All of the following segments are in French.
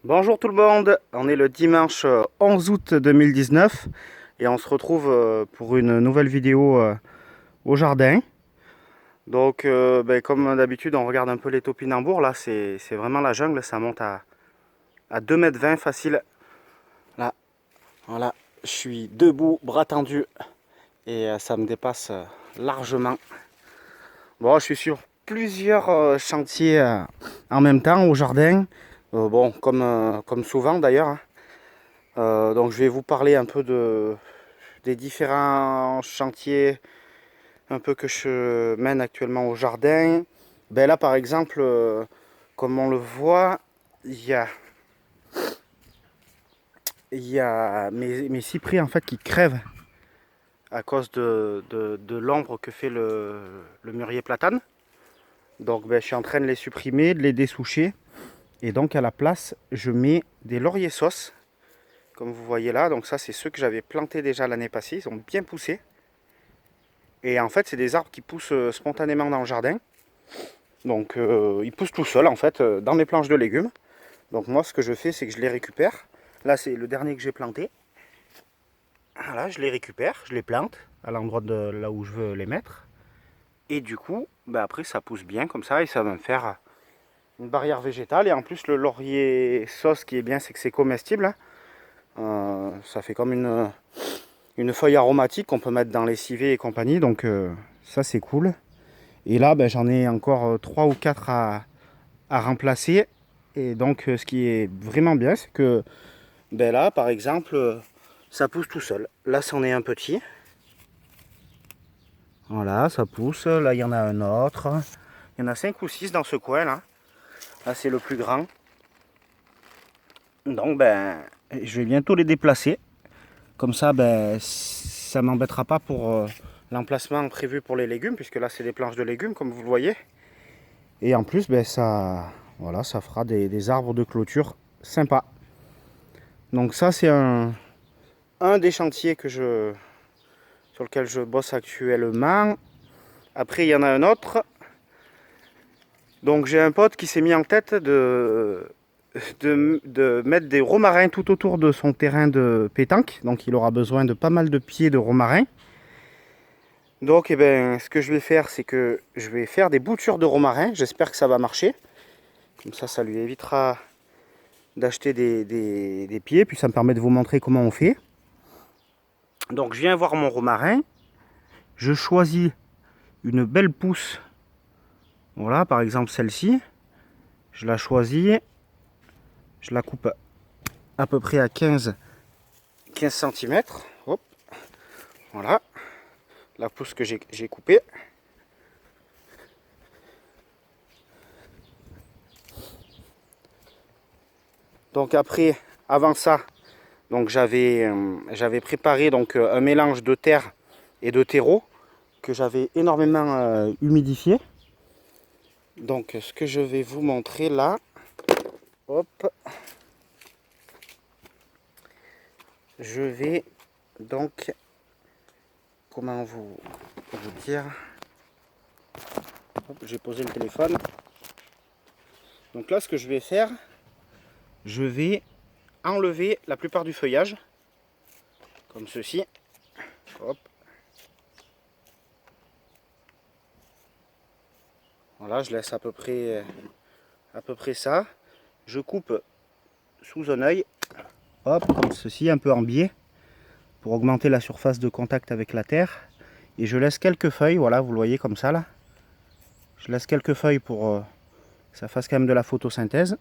Bonjour tout le monde, on est le dimanche 11 août 2019 et on se retrouve pour une nouvelle vidéo au jardin. Donc comme d'habitude on regarde un peu les topinambours, là c'est vraiment la jungle, ça monte à 2,20 m facile. Là, voilà, je suis debout, bras tendus et ça me dépasse largement. Bon, je suis sur plusieurs chantiers en même temps au jardin, bon comme souvent d'ailleurs, hein. Donc je vais vous parler un peu des différents chantiers un peu que je mène actuellement au jardin. Ben là par exemple, comme on le voit, il y a, mes cyprès en fait qui crèvent à cause de l'ombre que fait le mûrier platane. Donc ben, je suis en train de les supprimer, de les dessoucher. Et donc à la place, je mets des lauriers sauces, comme vous voyez là. Donc ça c'est ceux que j'avais plantés déjà l'année passée, ils ont bien poussé. Et en fait, c'est des arbres qui poussent spontanément dans le jardin. Donc, ils poussent tout seuls, en fait, dans mes planches de légumes. Donc, moi, ce que je fais, c'est que je les récupère. Là, c'est le dernier que j'ai planté. Voilà, je les récupère, je les plante à l'endroit de là où je veux les mettre. Et du coup, bah, après, ça pousse bien comme ça et ça va me faire une barrière végétale. Et en plus, le laurier sauce, ce qui est bien, c'est que c'est comestible. Ça fait comme une feuille aromatique qu'on peut mettre dans les civets et compagnie. Donc, ça, c'est cool. Et là, ben, j'en ai encore 3 ou 4 à remplacer. Et donc, ce qui est vraiment bien, c'est que ben là, par exemple, ça pousse tout seul. Là, c'en est un petit. Voilà, ça pousse. Là, il y en a un autre. Il y en a 5 ou 6 dans ce coin là. Là, c'est le plus grand. Donc, ben, je vais bientôt les déplacer. Comme ça, ben, ça m'embêtera pas pour l'emplacement prévu pour les légumes, puisque là, c'est des planches de légumes, comme vous le voyez. Et en plus, ben, voilà, ça fera des arbres de clôture sympas. Donc ça, c'est un des chantiers sur lequel je bosse actuellement. Après, il y en a un autre. Donc j'ai un pote qui s'est mis en tête de mettre des romarins tout autour de son terrain de pétanque. Donc il aura besoin de pas mal de pieds de romarins. Donc ce que je vais faire, c'est que je vais faire des boutures de romarins. J'espère que ça va marcher. Comme ça lui évitera d'acheter des pieds. Puis ça me permet de vous montrer comment on fait. Donc je viens voir mon romarin. Je choisis une belle pousse. Voilà, par exemple celle-ci. Je la choisis. Je la coupe à peu près à 15 cm. Hop, voilà. La pousse que j'ai coupée. Donc après, avant ça, donc j'avais préparé donc un mélange de terre et de terreau que j'avais énormément humidifié. Donc ce que je vais vous montrer là, hop, je vais donc, comment vous dire, j'ai posé le téléphone. Donc là, ce que je vais faire, je vais enlever la plupart du feuillage, comme ceci. Hop. Voilà, je laisse à peu près ça. Je coupe sous un œil, hop, comme ceci, un peu en biais, pour augmenter la surface de contact avec la terre. Et je laisse quelques feuilles, voilà, vous le voyez comme ça là. Je laisse quelques feuilles pour que ça fasse quand même de la photosynthèse.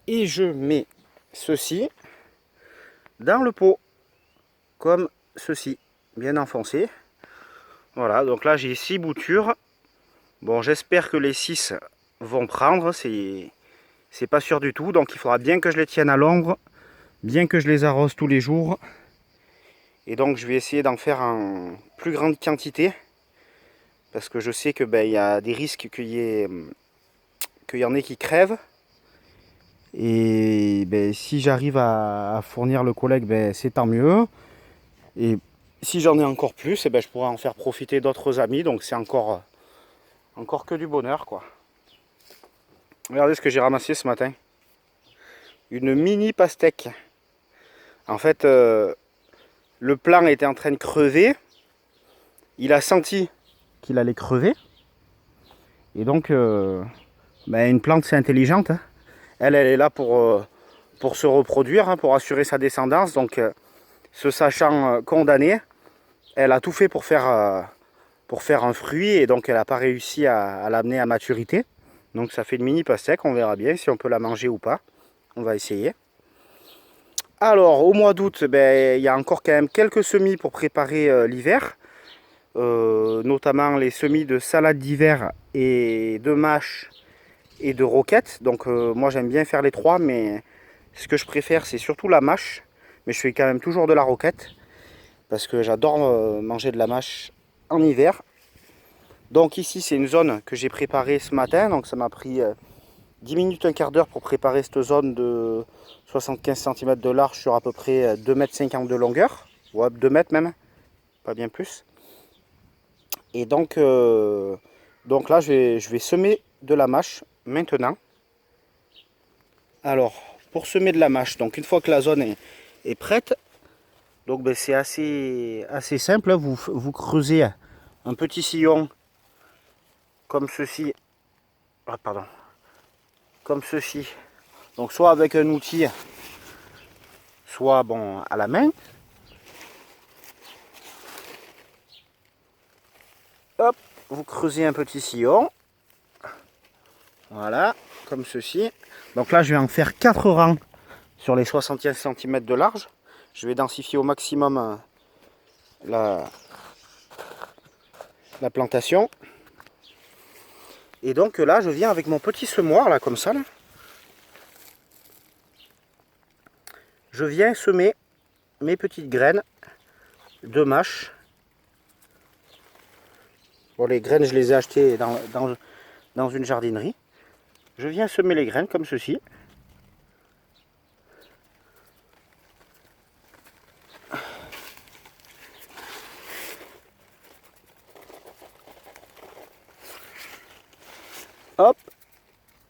Et je mets ceci dans le pot, comme ceci, bien enfoncé. Voilà, donc là j'ai 6 boutures. Bon, j'espère que les 6 vont prendre, c'est pas sûr du tout. Donc il faudra bien que je les tienne à l'ombre, bien que je les arrose tous les jours. Et donc je vais essayer d'en faire en plus grande quantité. Parce que je sais que il y a des risques qu'il y en ait qui crèvent. Et si j'arrive à fournir le collègue, c'est tant mieux. Et si j'en ai encore plus, je pourrai en faire profiter d'autres amis. Donc c'est encore que du bonheur, quoi. Regardez ce que j'ai ramassé ce matin. une mini pastèque. En fait, le plant était en train de crever. Il a senti qu'il allait crever. Et donc, une plante, c'est intelligente. Hein. Elle est là pour se reproduire, hein, pour assurer sa descendance. Donc, se sachant condamnée, elle a tout fait pour faire un fruit. Et donc, elle n'a pas réussi à l'amener à maturité. Donc, ça fait une mini pastèque. On verra bien si on peut la manger ou pas. On va essayer. Alors, au mois d'août, il y a encore quand même quelques semis pour préparer l'hiver. Notamment les semis de salade d'hiver et de mâche et de roquette. Donc moi j'aime bien faire les trois, mais ce que je préfère c'est surtout la mâche. Mais je fais quand même toujours de la roquette parce que j'adore manger de la mâche en hiver. Donc ici c'est une zone que j'ai préparée ce matin. Donc ça m'a pris 10 minutes, un quart d'heure pour préparer cette zone de 75 cm de large sur à peu près 2,50 m de longueur. Ouais, 2 mètres même, pas bien plus. Et donc là, je vais semer de la mâche maintenant. Alors, pour semer de la mâche, donc une fois que la zone est prête, donc c'est assez simple. Hein. Vous creusez un petit sillon comme ceci. Ah, pardon. Comme ceci. Donc soit avec un outil, soit bon à la main. Hop, vous creusez un petit sillon. Voilà, comme ceci. Donc là, je vais en faire 4 rangs sur les 75 cm de large. Je vais densifier au maximum la plantation. Et donc là, je viens avec mon petit semoir, là, comme ça. Là. Je viens semer mes petites graines de mâche. Bon, les graines, je les ai achetées dans une jardinerie. Je viens semer les graines comme ceci. Hop,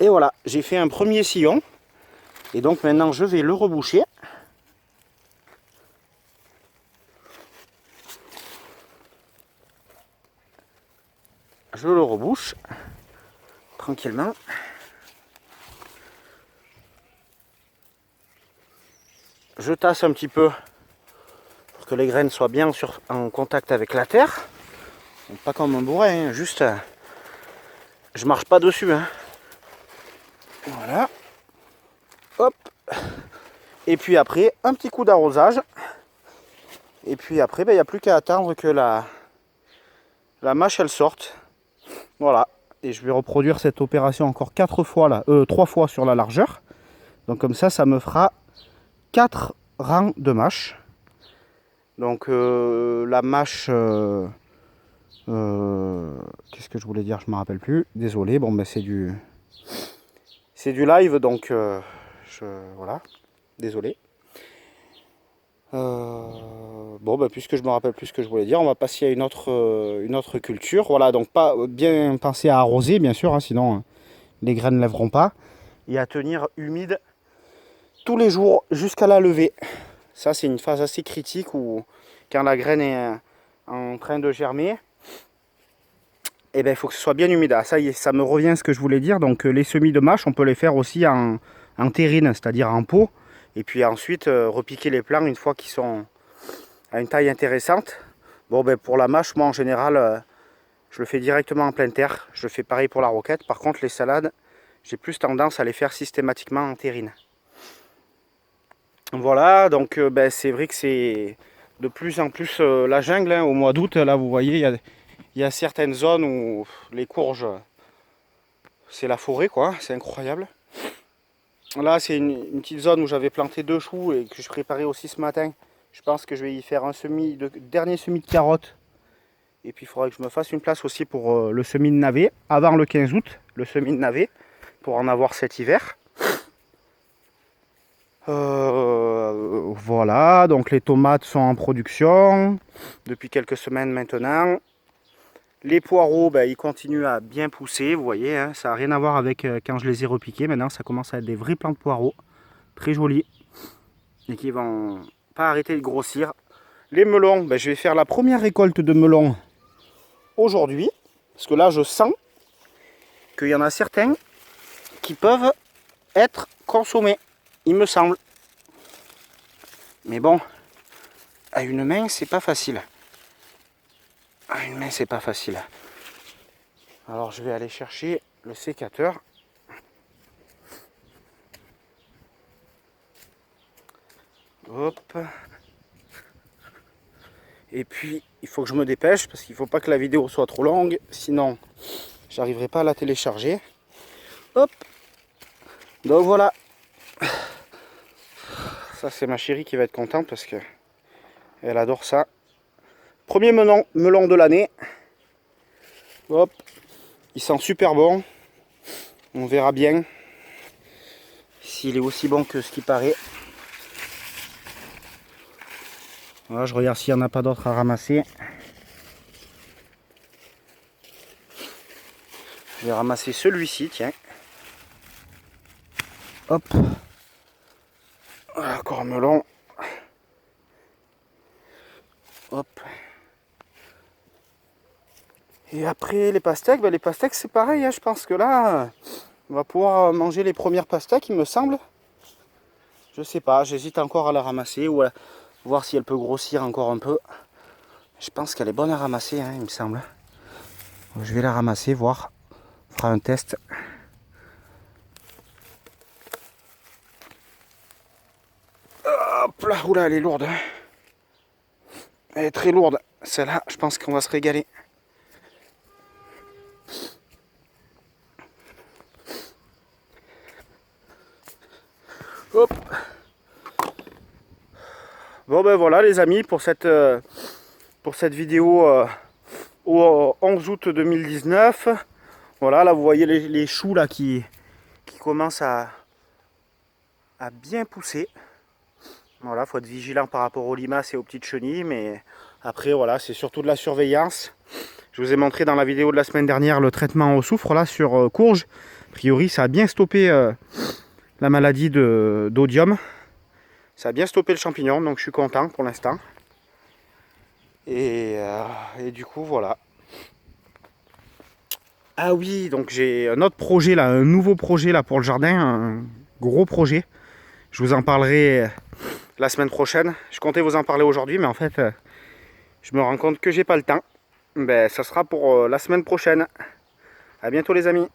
et voilà, j'ai fait un premier sillon. Et donc maintenant, je vais le reboucher. Je le rebouche tranquillement. Je tasse un petit peu pour que les graines soient bien en contact avec la terre. Donc, pas comme un bourrin, hein, juste je marche pas dessus. Hein. Voilà. Hop. Et puis après, un petit coup d'arrosage. Et puis après, il n'y a plus qu'à attendre que la mâche elle sorte. Voilà. Et je vais reproduire cette opération encore 4 fois là, 3 fois sur la largeur. Donc comme ça me fera 4 rangs de mâche. Donc la mâche, qu'est-ce que je voulais dire, je me rappelle plus. Désolé, bon c'est du live, donc voilà, désolé. Puisque je me rappelle plus ce que je voulais dire, on va passer à une autre culture. Voilà, donc pas bien penser à arroser, bien sûr, hein, sinon les graines ne lèveront pas. Et à tenir humide tous les jours jusqu'à la levée. Ça, c'est une phase assez critique où, quand la graine est en train de germer, il faut que ce soit bien humide. Ah, ça y est, ça me revient à ce que je voulais dire. Donc, les semis de mâche, on peut les faire aussi en terrine, c'est-à-dire en pot. Et puis ensuite, repiquer les plants une fois qu'ils sont à une taille intéressante. Pour la mâche, moi, en général, je le fais directement en pleine terre. Je le fais pareil pour la roquette. Par contre, les salades, j'ai plus tendance à les faire systématiquement en terrine. Voilà, donc c'est vrai que c'est de plus en plus la jungle. Hein. Au mois d'août, là vous voyez, il y a certaines zones où les courges, c'est la forêt quoi, c'est incroyable. Là c'est une petite zone où j'avais planté 2 choux et que je préparais aussi ce matin. Je pense que je vais y faire un dernier semis de carottes. Et puis il faudra que je me fasse une place aussi pour le semis de navets, avant le 15 août, le semis de navets, pour en avoir cet hiver. Voilà, donc les tomates sont en production depuis quelques semaines maintenant. Les poireaux, ils continuent à bien pousser, vous voyez, hein, ça n'a rien à voir avec quand je les ai repiqués. Maintenant, ça commence à être des vrais plants de poireaux. très jolis et qui vont pas arrêter de grossir. Les melons, ben, je vais faire la première récolte de melons aujourd'hui, parce que là je sens qu'il y en a certains qui peuvent être consommés, il me semble. Mais bon, à une main c'est pas facile. À une main c'est pas facile. Alors je vais aller chercher le sécateur. Hop. Et puis il faut que je me dépêche parce qu'il ne faut pas que la vidéo soit trop longue, sinon j'arriverai pas à la télécharger. Hop. Donc voilà. Ça c'est ma chérie qui va être contente parce que elle adore ça. Premier melon de l'année. Hop. Il sent super bon. On verra bien s'il est aussi bon que ce qui paraît. Voilà, je regarde s'il n'y en a pas d'autres à ramasser. Je vais ramasser celui-ci, tiens. Hop. Voilà, encore un melon. Hop. Et après les pastèques, ben les pastèques c'est pareil, hein, je pense que là, on va pouvoir manger les premières pastèques, il me semble. Je sais pas, j'hésite encore à la ramasser ou à voir si elle peut grossir encore un peu. Je pense qu'elle est bonne à ramasser, hein, il me semble. Je vais la ramasser, voir. On fera un test. Hop là, oula, elle est lourde. Hein. Elle est très lourde. Celle-là, je pense qu'on va se régaler. Hop. Bon ben voilà les amis pour cette vidéo au 11 août 2019. Voilà, là vous voyez les choux là qui commencent à bien pousser. Voilà, faut être vigilant par rapport aux limaces et aux petites chenilles, mais après voilà, c'est surtout de la surveillance. Je vous ai montré dans la vidéo de la semaine dernière le traitement au soufre là sur courge. A priori ça a bien stoppé la maladie d'odium. Ça a bien stoppé le champignon, donc je suis content pour l'instant. Et du coup voilà. Ah oui, donc j'ai un autre projet là, un nouveau projet là pour le jardin, un gros projet. Je vous en parlerai la semaine prochaine. Je comptais vous en parler aujourd'hui, mais en fait, je me rends compte que j'ai pas le temps. Ben, ça sera pour la semaine prochaine. À bientôt les amis.